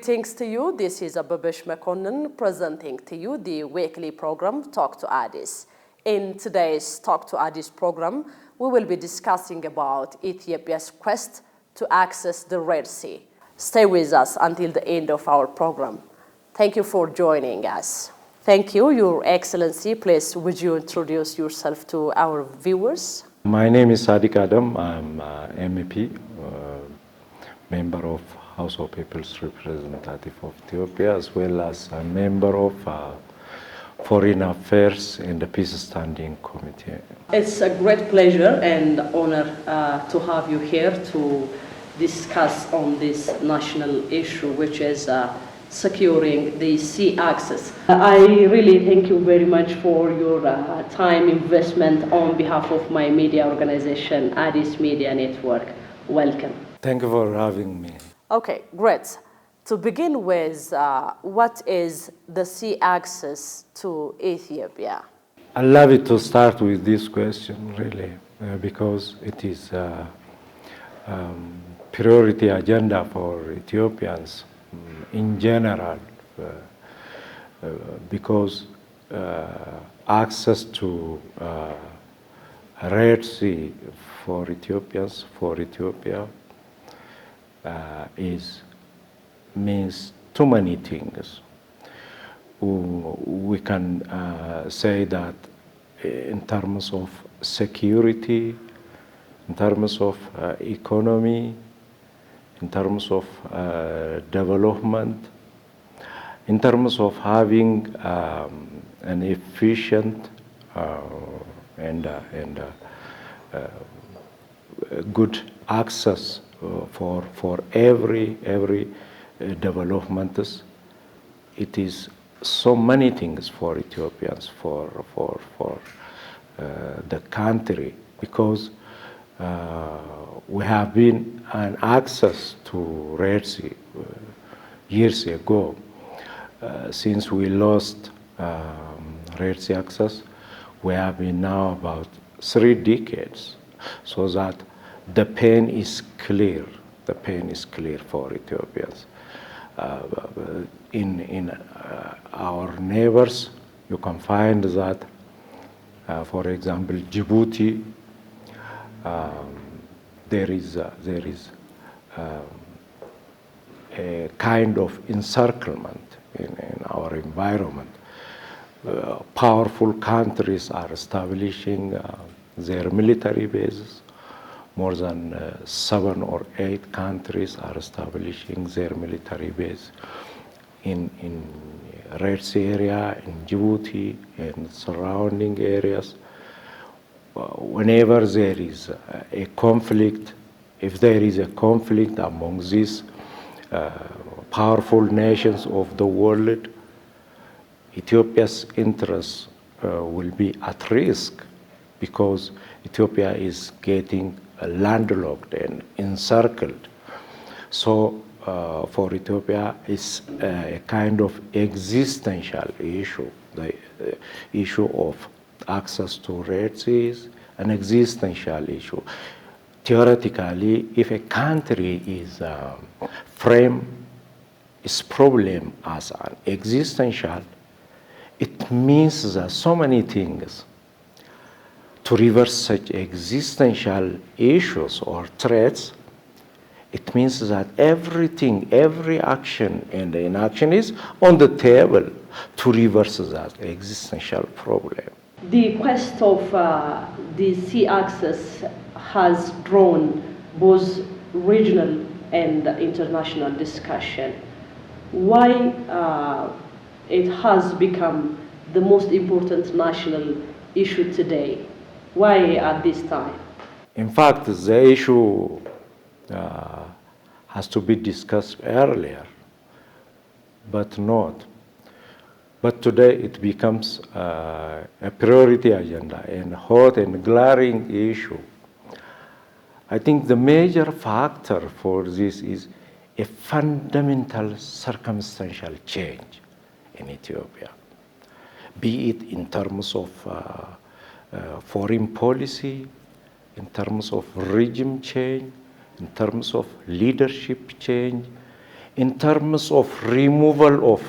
Greetings to you. This is Ababish Mekonnen presenting to you the weekly program Talk to Addis. In today's Talk to Addis program, we will be discussing about Ethiopia's quest to access the Red Sea. Stay with us until the end of our program. Thank you for joining us. Thank you, Your Excellency. Please, would you introduce yourself to our viewers? My name is Sadik Adem. I'm MEP, member of House of People's Representative of Ethiopia, as well as a member of Foreign Affairs and the Peace Standing Committee. It's a great pleasure and honor to have you here to discuss on this national issue, which is securing the sea access. I really thank you very much for your time investment on behalf of my media organization, Addis Media Network. Welcome. Thank you for having me. Okay, great. To begin with, what is the sea access to Ethiopia? I love it to start with this question, really, because it is a priority agenda for Ethiopians in general, because access to Red Sea for Ethiopians, for Ethiopia, means too many things. We can say that in terms of security, in terms of economy, in terms of development, in terms of having an efficient and good access for every development. It is so many things for Ethiopians, for the country, because we have been an access to Red Sea years ago. Since we lost Red Sea access, we have been now about 3 decades, so that the pain is clear. The pain is clear for Ethiopians. In our neighbors, you can find that, for example, Djibouti, there is a kind of encirclement in our environment. Powerful countries are establishing their military bases. More than 7 or 8 countries are establishing their military base in Red Sea area, in Djibouti, and surrounding areas. Whenever there is a conflict, if there is a conflict among these powerful nations of the world, Ethiopia's interests will be at risk, because Ethiopia is getting landlocked and encircled. So for Ethiopia, it's a kind of existential issue. The issue of access to Red Sea is an existential issue. Theoretically, if a country is frame its problem as an existential, it means that so many things. To reverse such existential issues or threats, it means that everything, every action and inaction is on the table to reverse that existential problem. The quest of the sea access has drawn both regional and international discussion. Why it has become the most important national issue today? Why at this time? In fact, the issue has to be discussed earlier, but not. But today it becomes a priority agenda and hot and glaring issue. I think the major factor for this is a fundamental circumstantial change in Ethiopia, be it in terms of foreign policy, in terms of regime change, in terms of leadership change, in terms of removal of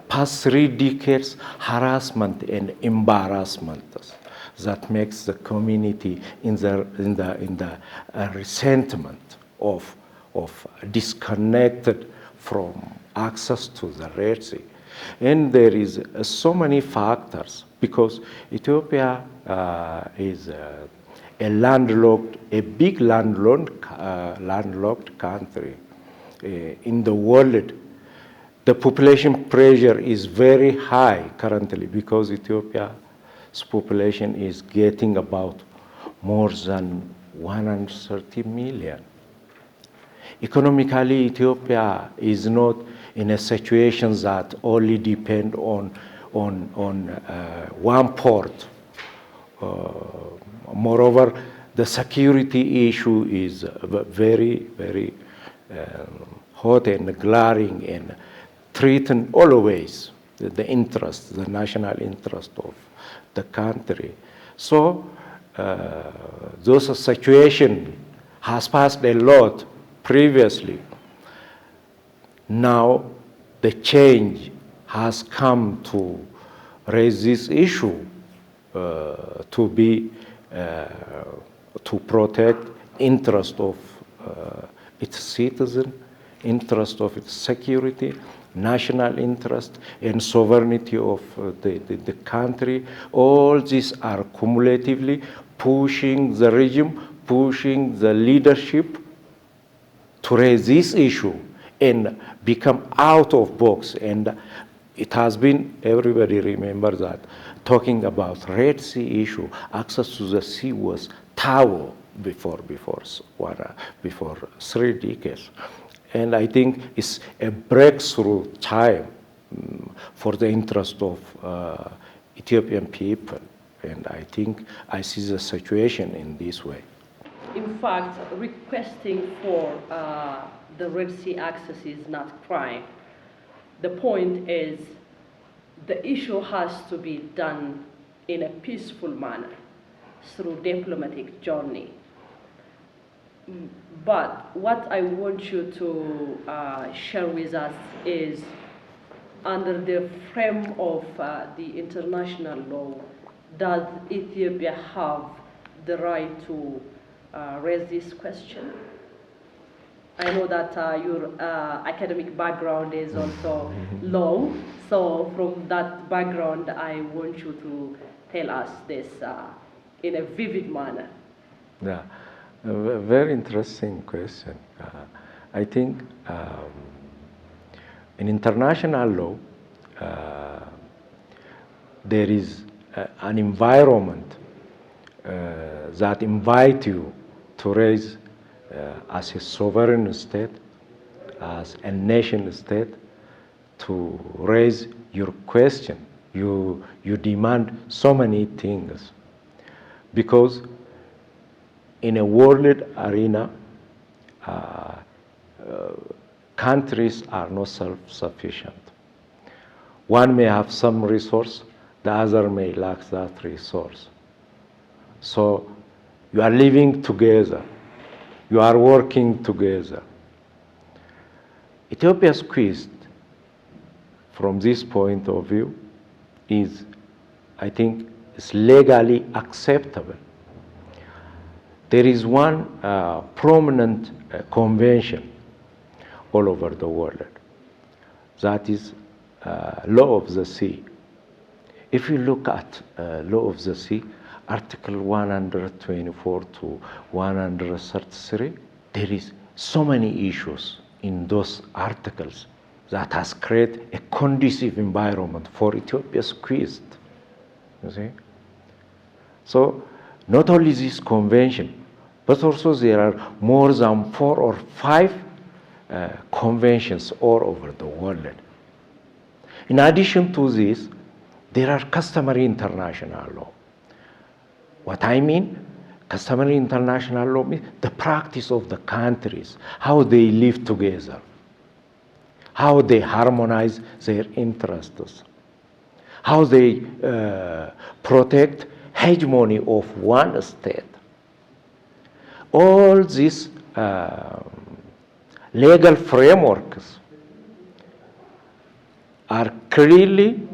past 3 decades harassment and embarrassment that makes the community in the resentment of disconnected from access to the Red Sea. And there is so many factors because Ethiopia is a big landlocked country in the world. The population pressure is very high currently because Ethiopia's population is getting about more than 130 million. Economically, Ethiopia is not in a situation that only depend on one port. Moreover, the security issue is very, very hot and glaring and threaten always the interest, the national interest of the country. So those situation has passed a lot previously. Now the change has come to raise this issue to protect interest of its citizen, interest of its security, national interest and sovereignty of the country. All these are cumulatively pushing the regime, pushing the leadership to raise this issue and become out of box. And it has been, everybody remember that, talking about Red Sea issue, access to the sea was taboo before 3 decades. And I think it's a breakthrough time for the interest of Ethiopian people. And I think I see the situation in this way. In fact, requesting for the Red Sea access is not crime. The point is the issue has to be done in a peaceful manner through diplomatic journey. But what I want you to share with us is, under the frame of the international law, does Ethiopia have the right to raise this question? I know that your academic background is also law, so from that background, I want you to tell us this in a vivid manner. Yeah. A very interesting question. I think in international law, there is an environment that invites you to raise as a sovereign state, as a nation state, to raise your question. You demand so many things because in a world arena, countries are not self-sufficient. One may have some resource, the other may lack that resource. So you are living together, you are working together. Ethiopia's quest, from this point of view, is, I think, is legally acceptable. There is one prominent convention all over the world, that is Law of the Sea. If you look at Law of the Sea, Article 124 to 133, there is so many issues in those articles that has created a conducive environment for Ethiopia's quest, you see. So not only this convention, but also there are more than 4 or 5 conventions all over the world. In addition to this, there are customary international law. What I mean, customary international law means the practice of the countries, how they live together, how they harmonize their interests, how they protect hegemony of one state. All these legal frameworks are clearly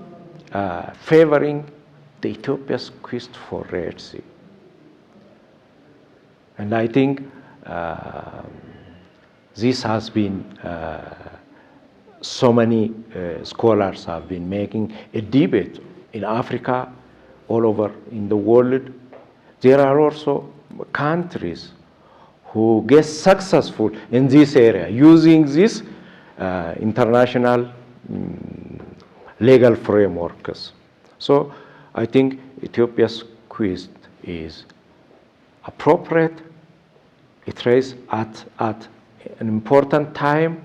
favoring the Ethiopia's quest for Red Sea. And I think this has been, so many scholars have been making a debate in Africa, all over in the world. There are also countries who get successful in this area using this international legal frameworks. So I think Ethiopia's quest is appropriate. It is at an important time,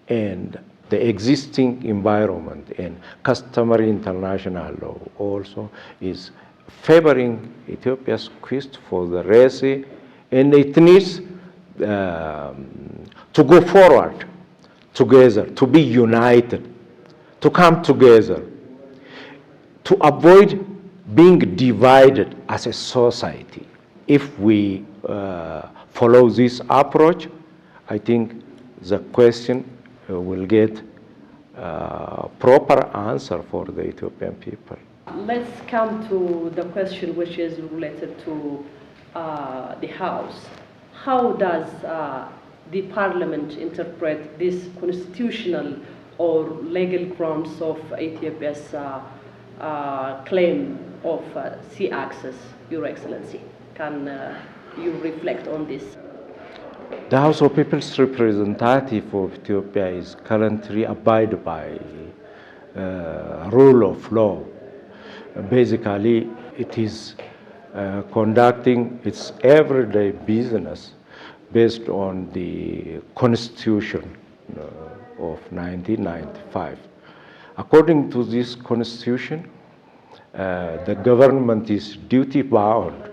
and the existing environment and customary international law also is favoring Ethiopia's quest for the Red Sea, and it needs to go forward together, to be united, to come together, to avoid being divided as a society. If we follow this approach, I think the question will get proper answer for the Ethiopian people. Let's come to the question which is related to the House. How does the Parliament interpret this constitutional or legal grounds of Ethiopia's claim of sea access, Your Excellency? Can you reflect on this? The House of People's Representative of Ethiopia is currently abided by rule of law. Basically, it is conducting its everyday business based on the Constitution of 1995. According to this Constitution, the government is duty-bound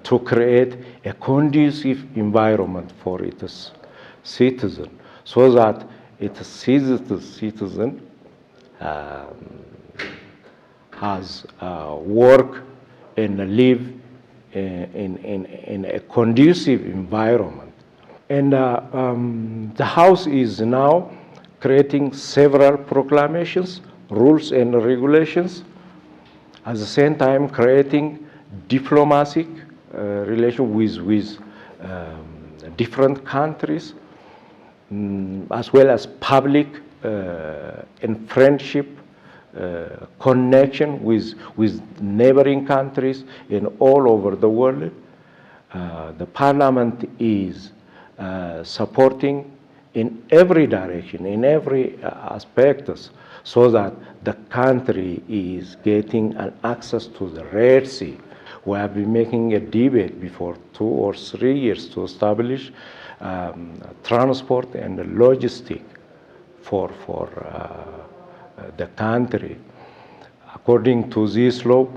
to create a conducive environment for its citizens, so that its citizen has work and live in a conducive environment. And the House is now creating several proclamations, rules and regulations, at the same time creating diplomatic relations with different countries, as well as public and friendship connection with neighboring countries and all over the world. The Parliament is supporting in every direction, in every aspect, so that the country is getting an access to the Red Sea. We have been making a debate before 2 or 3 years to establish transport and logistic for the country. According to this law,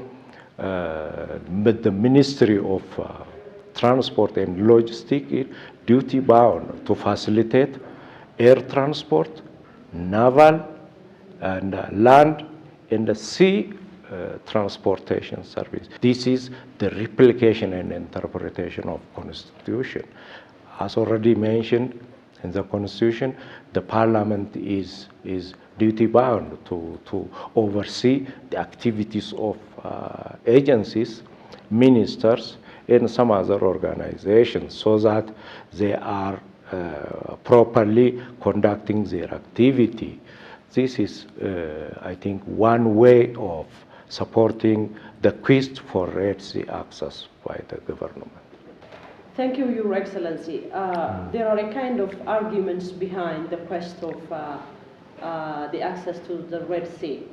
the Ministry of Transport and Logistics is duty-bound to facilitate air transport, naval and land and the sea transportation service. This is the replication and interpretation of Constitution. As already mentioned in the Constitution, the Parliament is duty-bound to oversee the activities of agencies, ministers, and some other organizations, so that they are properly conducting their activity. This is, I think, one way of supporting the quest for Red Sea access by the government. Thank you, Your Excellency. There are a kind of arguments behind the quest of the access to the Red Sea.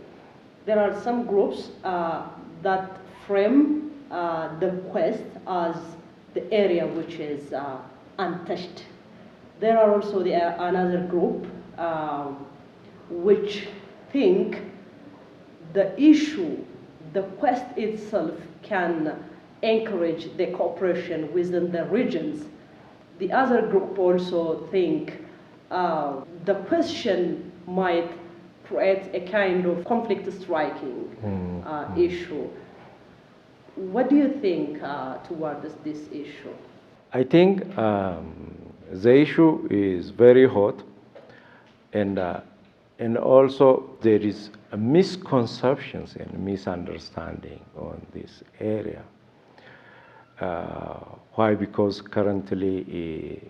There are some groups that frame the quest as the area which is untouched. There are also another group which think the issue, the quest itself, can encourage the cooperation within the regions. The other group also think the question might create a kind of conflict striking issue. What do you think towards this issue? I think the issue is very hot, and also there is a misconceptions and misunderstanding on this area. Why? Because currently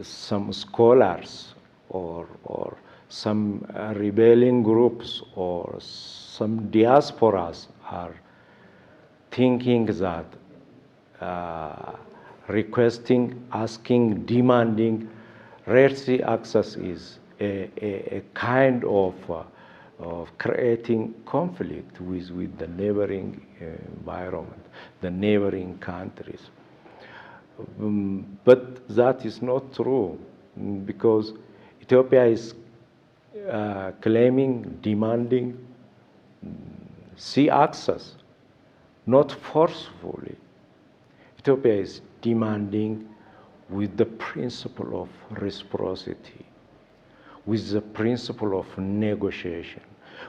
some scholars or some rebellion groups or some diasporas are thinking that requesting, asking, demanding Red Sea access is a kind of creating conflict with the neighboring environment, the neighboring countries. But that is not true, because Ethiopia is claiming, demanding sea access, not forcefully. Ethiopia is demanding with the principle of reciprocity, with the principle of negotiation,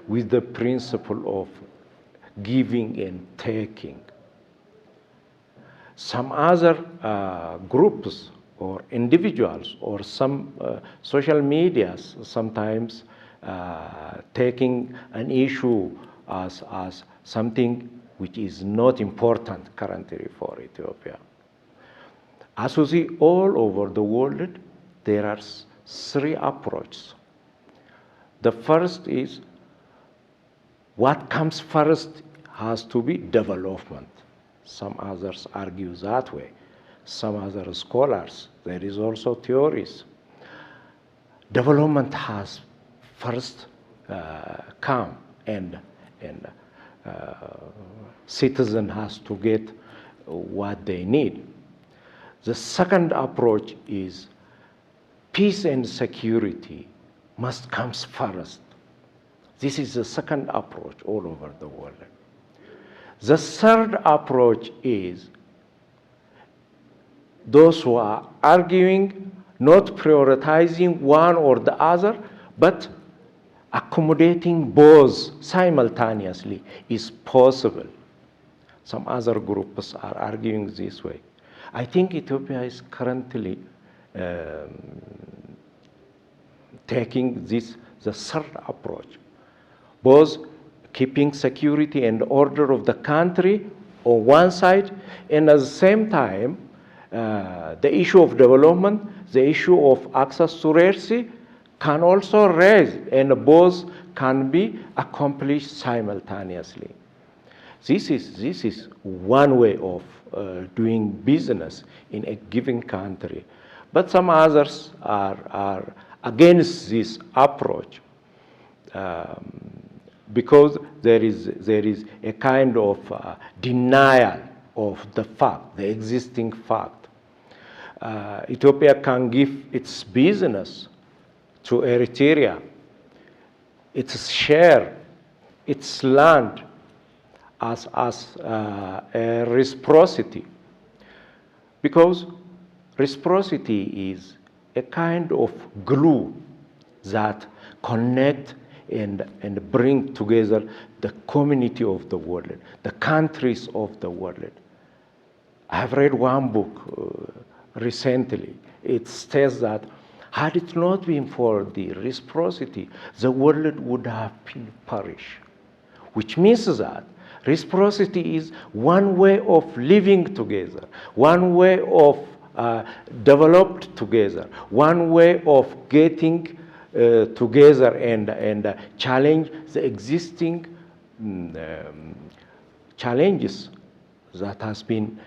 with the principle of giving and taking. Some other groups or individuals or some social medias sometimes taking an issue as something which is not important currently for Ethiopia. As we see all over the world, there are three approaches. The first is, what comes first has to be development. Some others argue that way. Some other scholars, there is also theories. Development has first come, and citizen has to get what they need. The second approach is peace and security must come first. This is the second approach all over the world. The third approach is those who are arguing, not prioritizing one or the other, but accommodating both simultaneously is possible. Some other groups are arguing this way. I think Ethiopia is currently taking the third approach, both keeping security and order of the country on one side, and at the same time, the issue of development, the issue of access to Red Sea can also raise, and both can be accomplished simultaneously. This is one way of doing business in a given country. But some others are against this approach because there is a kind of denial of the fact, the existing fact. Ethiopia can give its business to Eritrea, its share, its land, as a reciprocity, because reciprocity is a kind of glue that connect and bring together the community of the world, the countries of the world. I have read one book recently. It says that had it not been for the reciprocity, the world would have been perished, which means that reciprocity is one way of living together, one way of developed together, one way of getting together and challenge the existing challenges that has been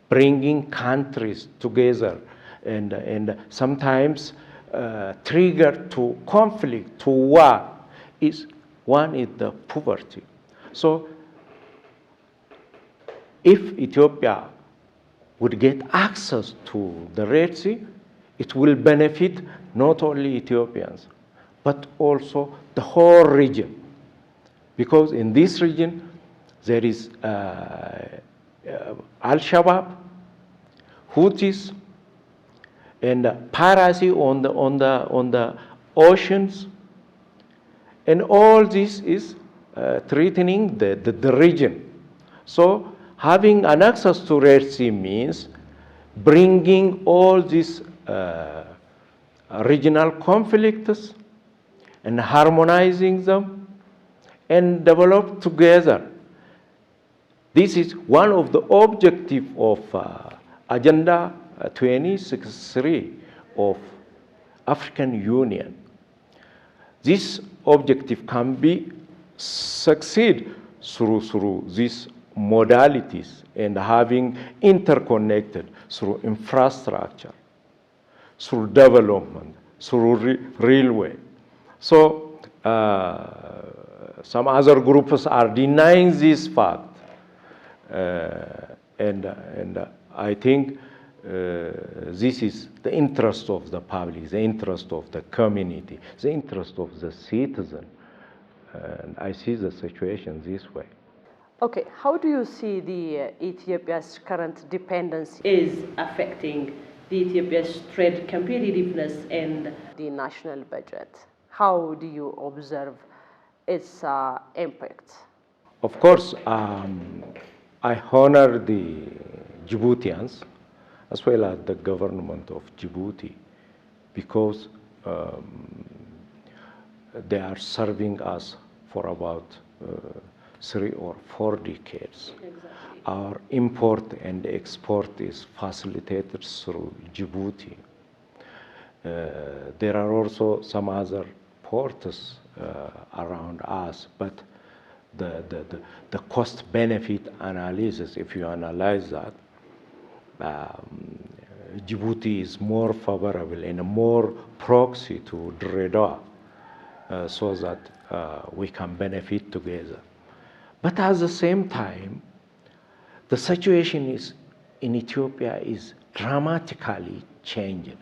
bringing countries together and sometimes trigger to conflict, to war. One is the poverty. So if Ethiopia would get access to the Red Sea, it will benefit not only Ethiopians, but also the whole region. Because in this region, there is Al-Shabaab, Houthis, and piracy on the oceans. And all this is threatening the region. So having an access to Red Sea means bringing all these regional conflicts and harmonizing them and develop together. This is one of the objectives of Agenda 2063 of African Union. This objective can be succeed through these modalities and having interconnected through infrastructure, through development, through railway. So some other groups are denying this fact, and I think this is the interest of the public, the interest of the community, the interest of the citizen. And I see the situation this way. Okay, how do you see the Ethiopia's current dependence is affecting the Ethiopia's trade competitiveness and the national budget? How do you observe its impact? Of course, I honor the Djiboutians as well as the government of Djibouti because they are serving us for about 3 or 4 decades. Exactly. Our import and export is facilitated through Djibouti. There are also some other ports around us, but the cost-benefit analysis, if you analyze that, Djibouti is more favorable and more proxy to Dredwa, so that we can benefit together. But at the same time, the situation in Ethiopia is dramatically changing.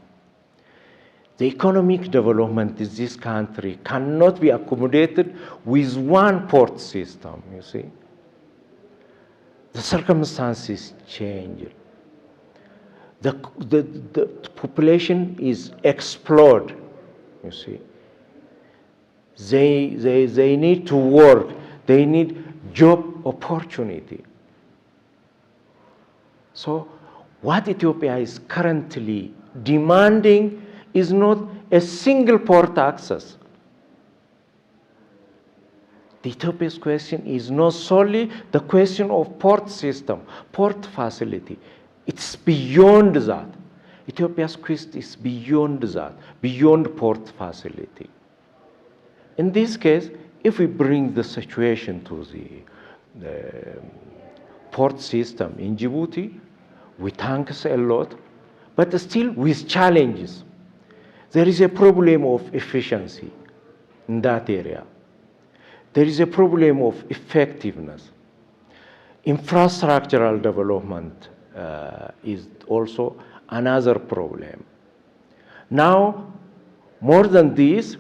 The economic development in this country cannot be accommodated with one port system, you see. The circumstances change. The population is explode, you see. They need to work. They need job opportunity. So what Ethiopia is currently demanding is not a single port access. The Ethiopia's question is not solely the question of port system, port facility. It's beyond that. Ethiopia's quest is beyond that, beyond port facility. In this case, if we bring the situation to the port system in Djibouti, we thanks a lot, but still with challenges. There is a problem of efficiency in that area. There is a problem of effectiveness. Infrastructural development is also another problem. Now, more than this,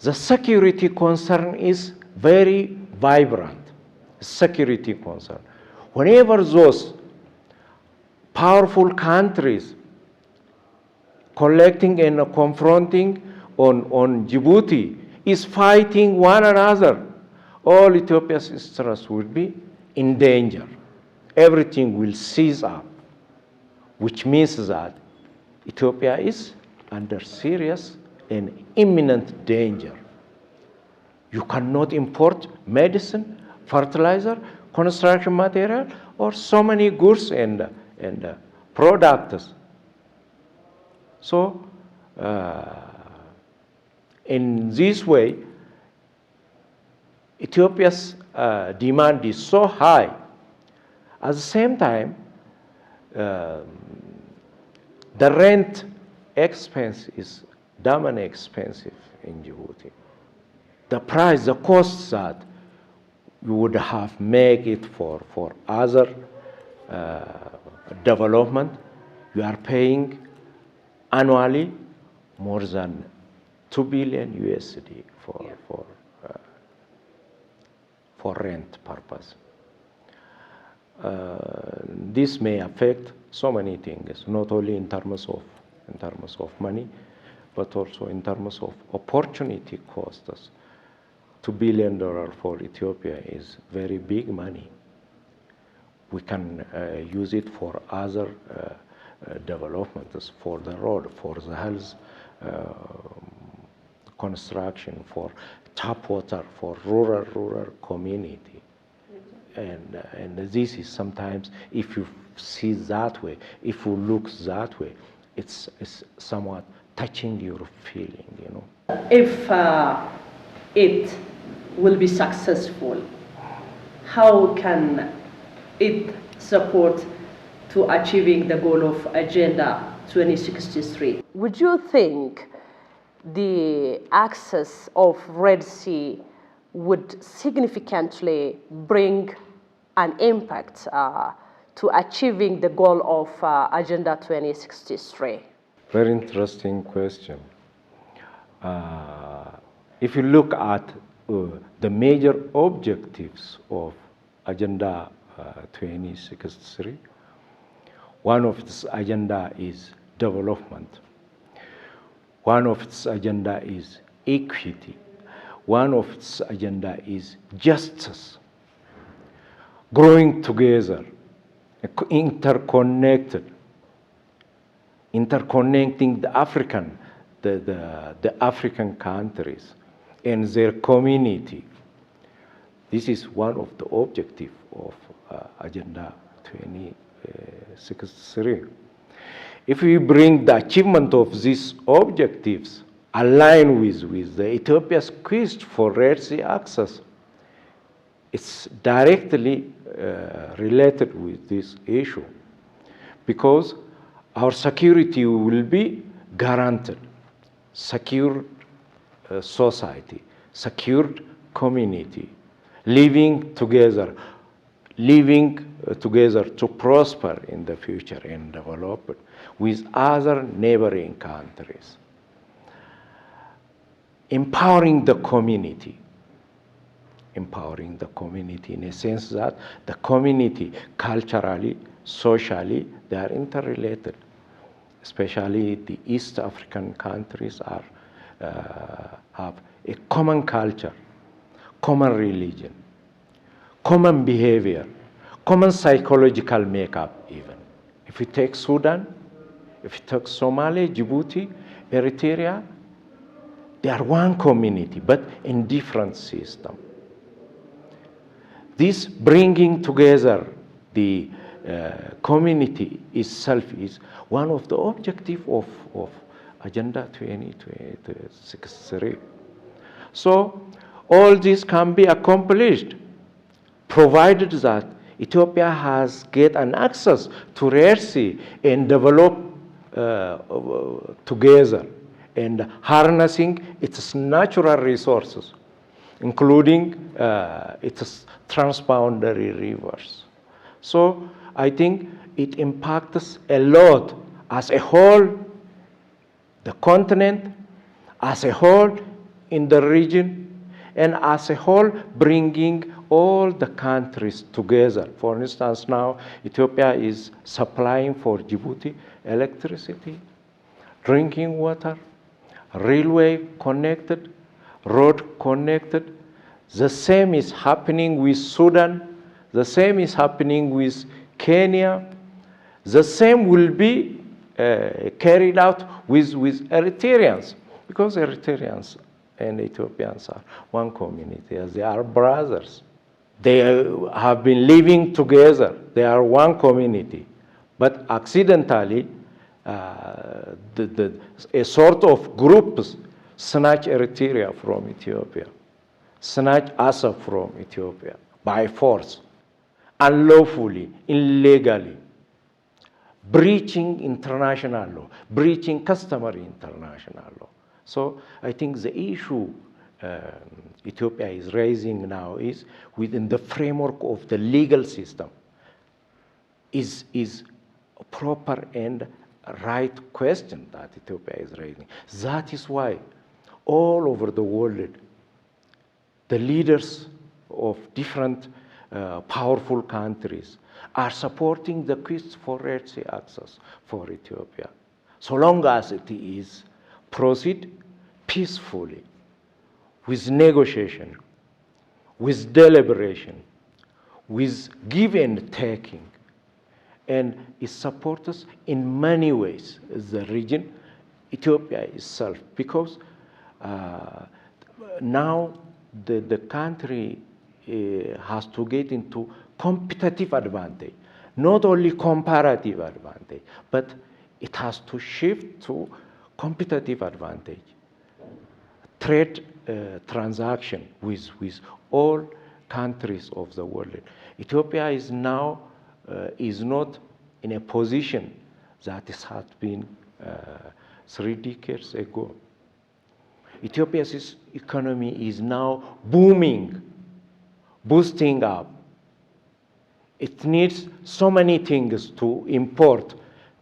the security concern is very vibrant. Security concern. Whenever those powerful countries collecting and confronting on Djibouti is fighting one another, all Ethiopia's interests will be in danger. Everything will seize up, which means that Ethiopia is under serious and imminent danger. You cannot import medicine, fertilizer, construction material, or so many goods and products. So, in this way, Ethiopia's demand is so high. At the same time, the rent expense is damn expensive in Djibouti. The price, the costs that you would have made it for other development, you are paying annually more than 2 billion USD for rent purpose. This may affect so many things, not only in terms of money, but also in terms of opportunity costs. $2 billion for Ethiopia is very big money. We can use it for other developments for the road, for the health construction, for tap water, for rural community. And this is sometimes, if you see that way, if you look that way, it's somewhat touching your feeling, you know. If it will be successful, how can it support to achieving the goal of Agenda 2063? Would you think the access of Red Sea would significantly bring an impact to achieving the goal of Agenda 2063? Very interesting question. If you look at the major objectives of Agenda 2063, one of its agenda is development. One of its agenda is equity. One of its agenda is justice. Growing together, interconnected, interconnecting the African countries and their community. This is one of the objectives of Agenda 2063. If we bring the achievement of these objectives align with the Ethiopia's quest for Red Sea access, it's directly related with this issue, because our security will be guaranteed. Secured society, secured community, living together to prosper in the future and develop with other neighboring countries. Empowering the community in a sense that the community culturally, socially, they are interrelated. Especially the East African countries have a common culture, common religion, common behavior, common psychological makeup even. If you take Sudan, if you take Somalia, Djibouti, Eritrea, they are one community, but in different system. This bringing together the community itself is one of the objectives of Agenda 2063. So all this can be accomplished provided that Ethiopia has get an access to Red Sea and develop together and harnessing its natural resources, including its transboundary rivers. So I think it impacts a lot as a whole, the continent, as a whole in the region, and as a whole bringing all the countries together. For instance, now Ethiopia is supplying for Djibouti electricity, drinking water, railway connected, road connected. The same is happening with Sudan. The same is happening with Kenya. The same will be carried out with Eritreans, because Eritreans and Ethiopians are one community, as they are brothers. They have been living together. They are one community. But accidentally, a sort of groups snatch Eritrea from Ethiopia, snatch Assad from Ethiopia by force, unlawfully, illegally, breaching international law, breaching customary international law. So I think the issue Ethiopia is raising now is within the framework of the legal system is a proper and right question that Ethiopia is raising. That is why all over the world, the leaders of different powerful countries are supporting the quest for Red Sea access for Ethiopia, so long as it is proceed peacefully, with negotiation, with deliberation, with give and taking, and it supports us in many ways, the region, Ethiopia itself, because now the country has to get into competitive advantage, not only comparative advantage, but it has to shift to competitive advantage. Trade transaction with all countries of the world. Ethiopia is now is not in a position that it had been 3 decades ago. Ethiopia's economy is now booming, boosting up. It needs so many things to import,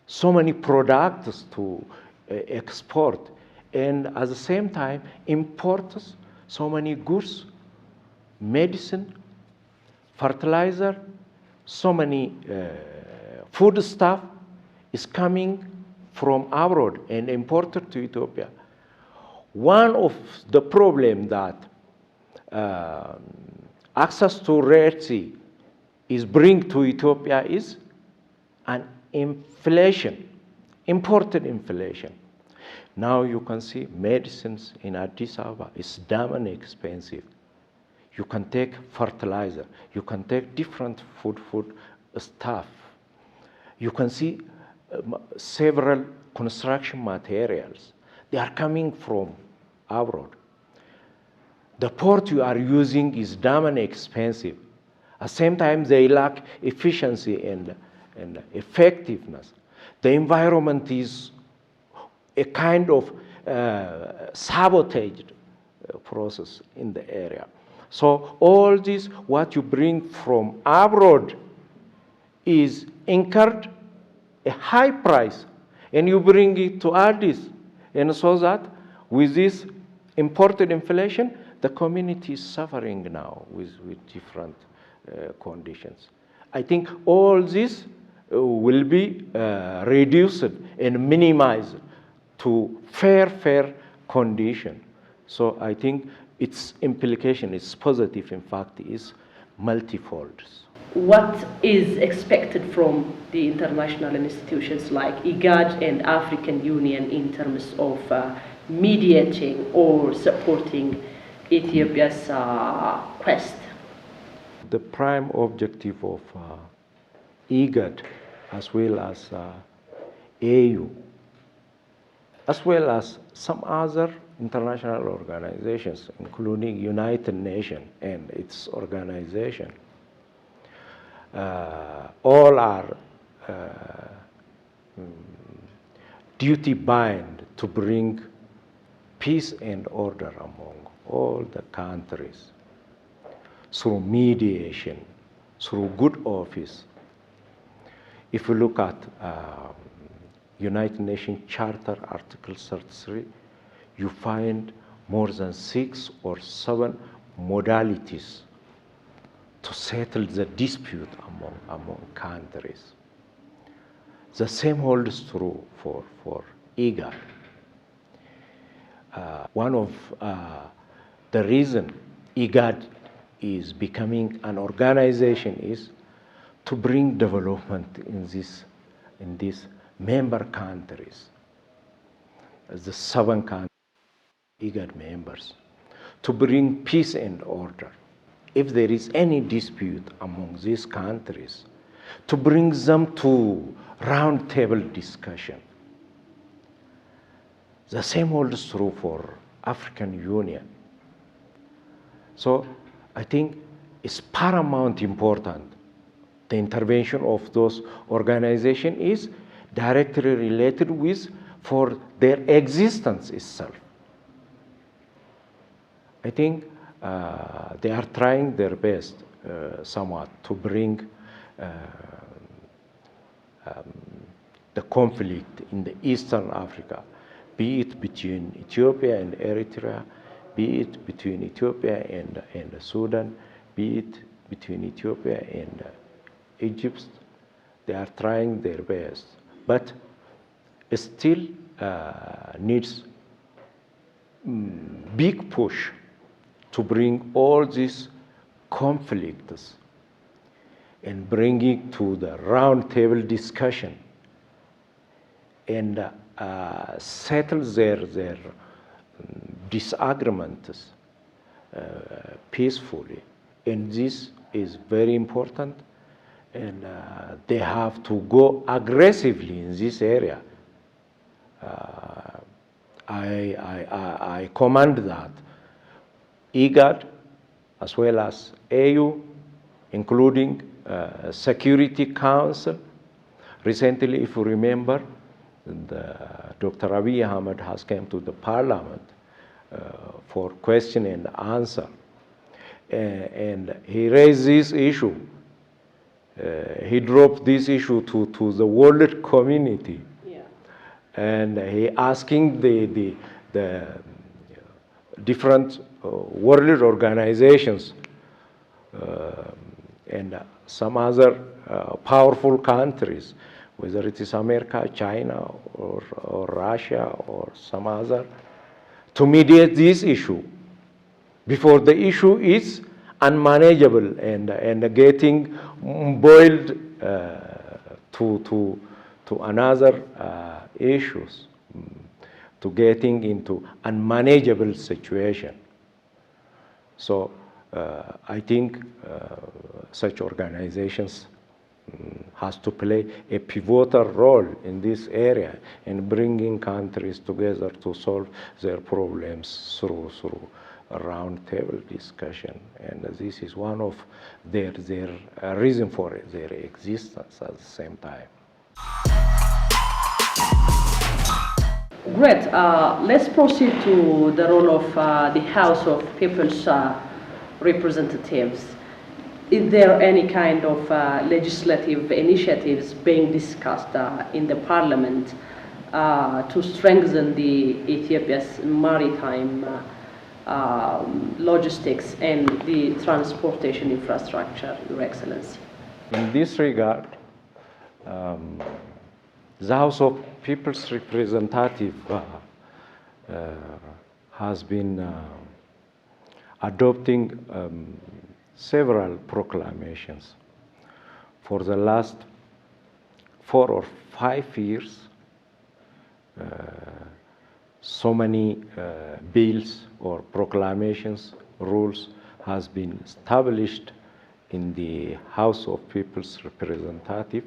so many products to export, and at the same time imports so many goods, medicine, fertilizer, so many food stuff is coming from abroad and imported to Ethiopia. One of the problems that access to Red Sea is bring to Ethiopia is an inflation, imported inflation. Now you can see medicines in Addis Ababa is damn expensive. You can take fertilizer, you can take different food stuff. You can see several construction materials. They are coming from abroad. The port you are using is damn expensive. At the same time, they lack efficiency and effectiveness. The environment is a kind of sabotaged process in the area. So all this, what you bring from abroad is incurred a high price, and you bring it to Addis. And so that with this imported inflation, the community is suffering now with different conditions. I think all this will be reduced and minimized to fair condition. So I think its implication, its positive, in fact, is multifold. What is expected from the international institutions like IGAD and African Union in terms of mediating or supporting Ethiopia's quest? The prime objective of IGAD, as well as AU, as well as some other international organizations, including United Nations and its organization, all are duty bound to bring peace and order among all the countries through mediation, through good office. If you look at United Nations Charter Article 33, you find more than 6 or 7 modalities to settle the dispute among countries. The same holds true for IGAD. One of the reasons IGAD is becoming an organization is to bring development in these member countries, the 7 countries, IGAD members, to bring peace and order. If there is any dispute among these countries, to bring them to round table discussion. The same holds true for African Union. So I think it's paramount important. The intervention of those organizations is directly related with for their existence itself. I think they are trying their best somewhat to bring the conflict in the Eastern Africa, be it between Ethiopia and Eritrea, be it between Ethiopia and Sudan, be it between Ethiopia and Egypt. They are trying their best, but it still needs big push to bring all these conflicts and bring it to the round table discussion and settle their disagreements peacefully. And this is very important, and they have to go aggressively in this area. I commend that IGAD as well as AU, including Security Council. Recently, if you remember, Dr. Abiy Ahmed has come to the parliament for question and answer. And he raised this issue. He dropped this issue to the world community. Yeah. And he asking the different world organizations and some other powerful countries, whether it is America, China, or Russia, or some other, to mediate this issue before the issue is unmanageable and getting boiled to another issues, to getting into unmanageable situation. So I think such organizations has to play a pivotal role in this area in bringing countries together to solve their problems through a round table discussion. And this is one of their reason for their existence at the same time. Great. Let's proceed to the role of the House of People's Representatives. Is there any kind of legislative initiatives being discussed in the parliament to strengthen the Ethiopia's maritime logistics and the transportation infrastructure, Your Excellency? In this regard, the House of People's Representative has been adopting several proclamations. For the last 4 or 5 years, so many bills or proclamations, rules has been established in the House of People's Representative.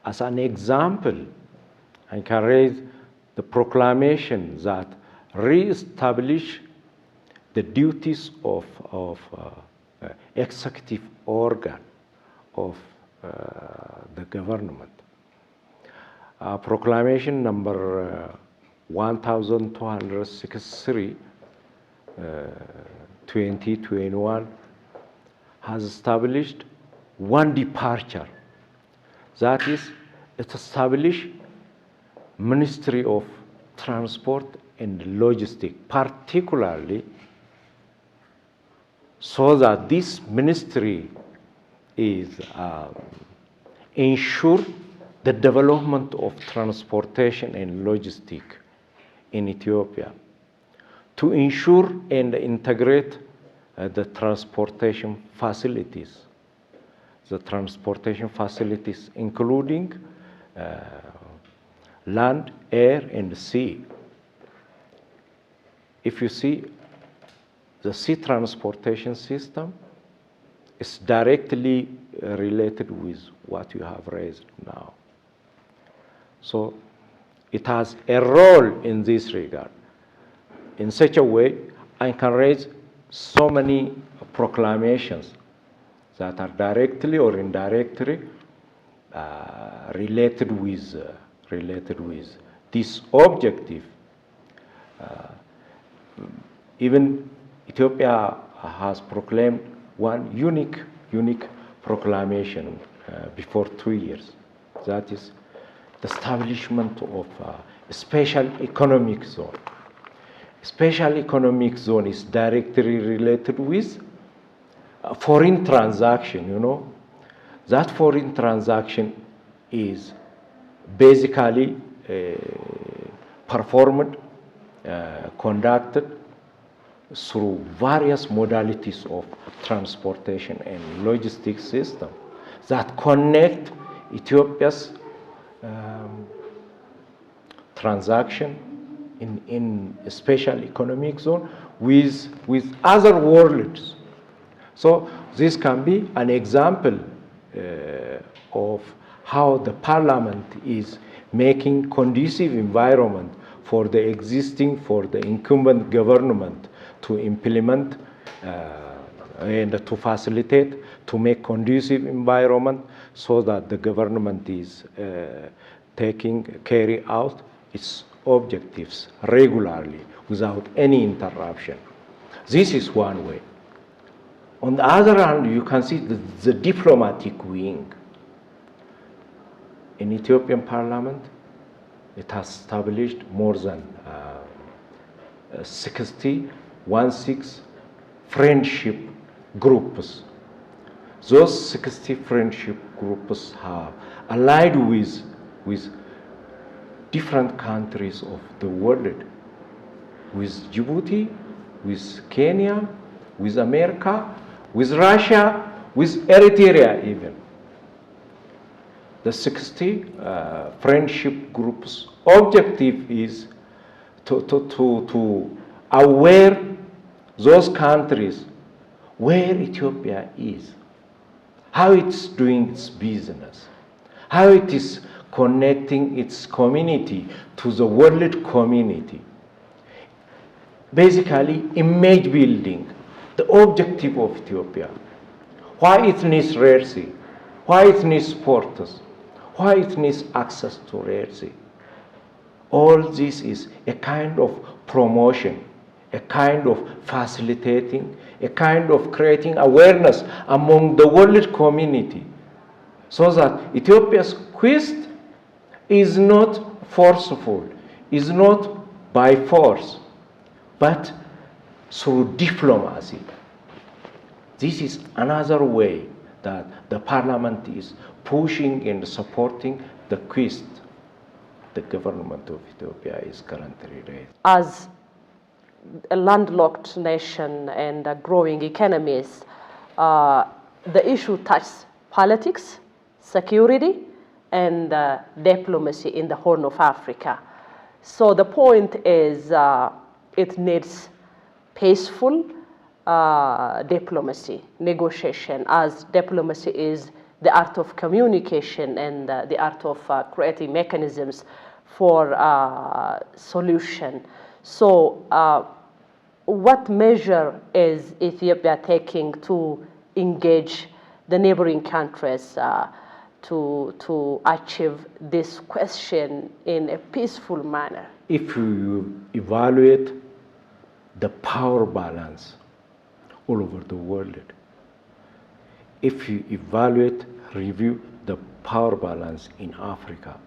As an example, I can raise the proclamation that re-establish the duties of executive organ of the government. Proclamation number 1263, 2021 has established one departure. That is, it established Ministry of Transport and Logistics, particularly so that this ministry is ensure the development of transportation and logistics in Ethiopia, to ensure and integrate the transportation facilities. The transportation facilities including land, air, and sea. If you see, the sea transportation system is directly related with what you have raised now. So it has a role in this regard. In such a way, I can raise so many proclamations that are directly or indirectly related with this objective. Even Ethiopia has proclaimed one unique proclamation before 2 years. That is the establishment of a special economic zone. Special economic zone is directly related with foreign transaction, you know. That foreign transaction is basically performed, conducted through various modalities of transportation and logistics system that connect Ethiopia's transaction in a special economic zone with other worlds. So this can be an example of how the parliament is making conducive environment for the incumbent government to implement and to facilitate, to make conducive environment so that the government is carry out its objectives regularly without any interruption. This is one way. On the other hand, you can see the diplomatic wing. In Ethiopian parliament, it has established more than 16 friendship groups. Those 60 friendship groups have allied with different countries of the world, with Djibouti, with Kenya, with America, with Russia, with Eritrea even. The 60 friendship groups' objective is to aware those countries where Ethiopia is, how it's doing its business, how it is connecting its community to the world community. Basically, image building, the objective of Ethiopia. Why it needs rare sea, why it needs ports, why it needs access to rare sea. All this is a kind of promotion, a kind of facilitating, a kind of creating awareness among the world community, so that Ethiopia's quest is not forceful, is not by force, but through diplomacy. This is another way that the parliament is pushing and supporting the quest the government of Ethiopia is currently raising. As a landlocked nation and growing economies, the issue touches politics, security, and diplomacy in the Horn of Africa. So the point is it needs peaceful diplomacy, negotiation, as diplomacy is the art of communication and the art of creating mechanisms for solution. So what measure is Ethiopia taking to engage the neighboring countries to achieve this question in a peaceful manner? If you evaluate the power balance all over the world, if you review the power balance in Africa,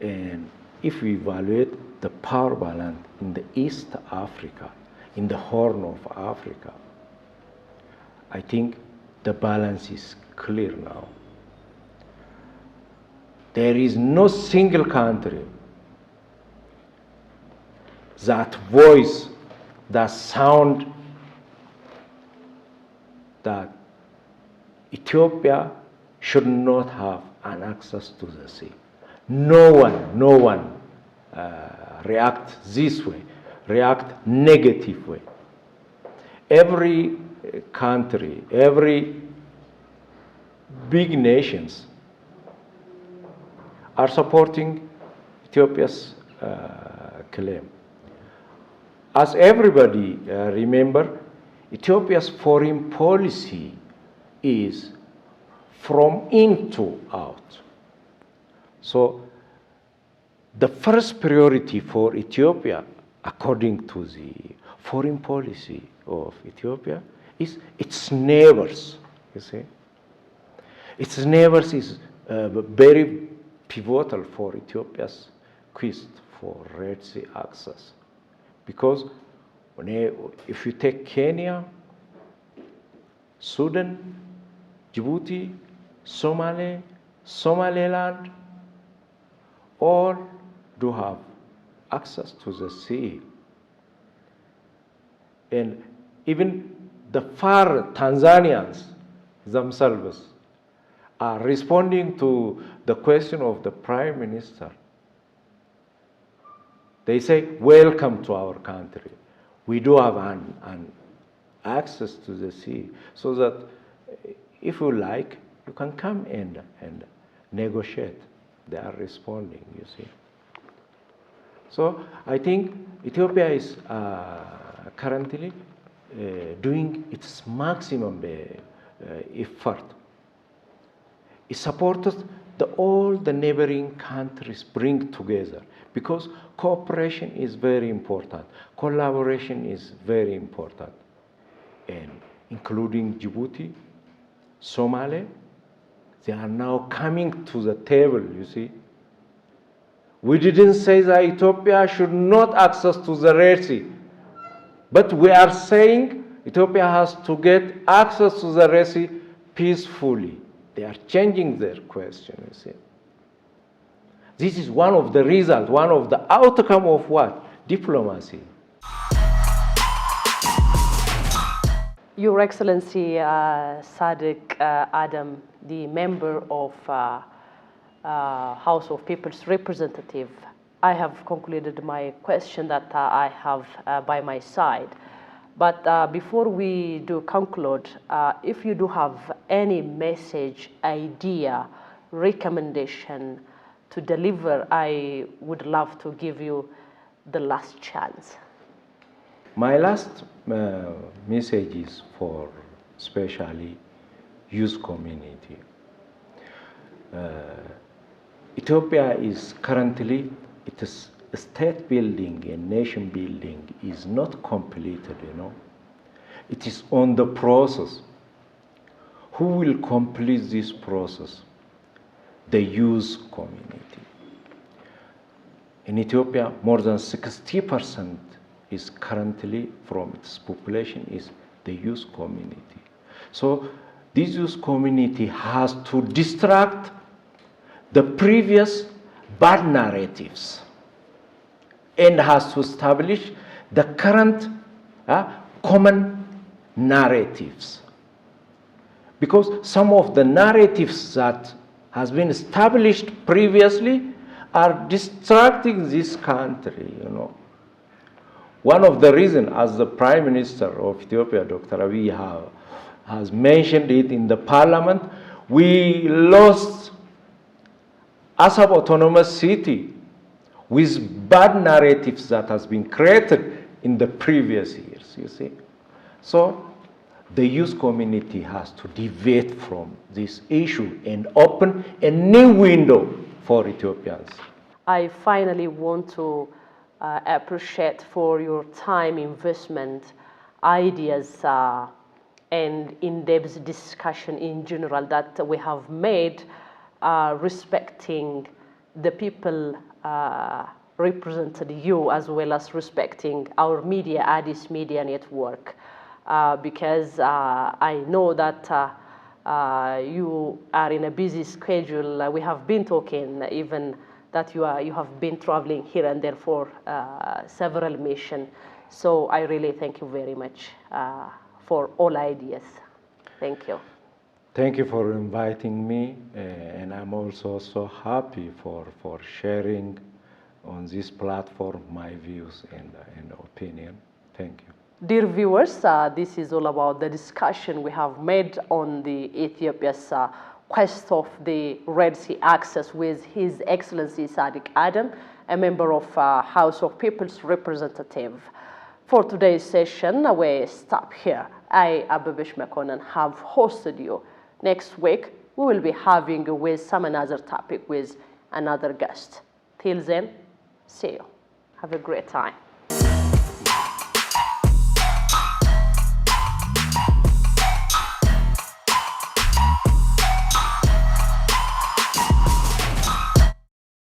and if you evaluate the power balance in the East Africa, in the Horn of Africa, I think the balance is clear now. There is no single country that voice, that sound, that Ethiopia should not have an access to the sea. No one react this way, react negative way. Every country, every big nations are supporting Ethiopia's claim. As everybody remember, Ethiopia's foreign policy is from in to out. So the first priority for Ethiopia, according to the foreign policy of Ethiopia, is its neighbors, you see. Its neighbors is very pivotal for Ethiopia's quest for Red Sea access. Because if you take Kenya, Sudan, Djibouti, Somaliland, all do have access to the sea. And even the far Tanzanians themselves are responding to the question of the Prime Minister. They say, welcome to our country. We do have an access to the sea, so that if you like, you can come and negotiate. They are responding, you see. So I think Ethiopia is currently doing its maximum effort. It supports all the neighboring countries bring together, because cooperation is very important, collaboration is very important, and including Djibouti, Somalia, they are now coming to the table, you see. We didn't say that Ethiopia should not access to the Red Sea, but we are saying Ethiopia has to get access to the Red Sea peacefully. They are changing their question, you see. This is one of the results, one of the outcome of what? Diplomacy. Your Excellency Sadik Adem, the member of House of People's Representative, I have concluded my question that I have by my side. But before we do conclude, if you do have any message, idea, recommendation to deliver, I would love to give you the last chance. My last message is for especially youth community. Ethiopia is currently, it is state building and nation building is not completed, you know. It is on the process. Who will complete this process? The youth community. In Ethiopia, more than 60% is currently from its population is the youth community. So this youth community has to distract the previous bad narratives and has to establish the current common narratives. Because some of the narratives that has been established previously are distracting this country, you know. One of the reasons, as the Prime Minister of Ethiopia, Dr. Abiy, has mentioned it in the parliament, we lost Assab Autonomous City with bad narratives that has been created in the previous years, you see. So the youth community has to deviate from this issue and open a new window for Ethiopians. I finally want to appreciate for your time investment, ideas, and in-depth discussion in general that we have made respecting the people represented you, as well as respecting our media, Addis Media Network, because I know that you are in a busy schedule. We have been talking even that you have been traveling here and there for several missions. So I really thank you very much for all ideas. Thank you. Thank you for inviting me, and I'm also so happy for sharing on this platform my views and opinion. Thank you. Dear viewers, this is all about the discussion we have made on the Ethiopia's quest of the Red Sea access with His Excellency Sadik Adem, a member of House of People's Representative. For today's session, we stop here. I, Ababish Mekonnen, have hosted you. Next week, we will be having with some another topic with another guest. Till then, see you. Have a great time.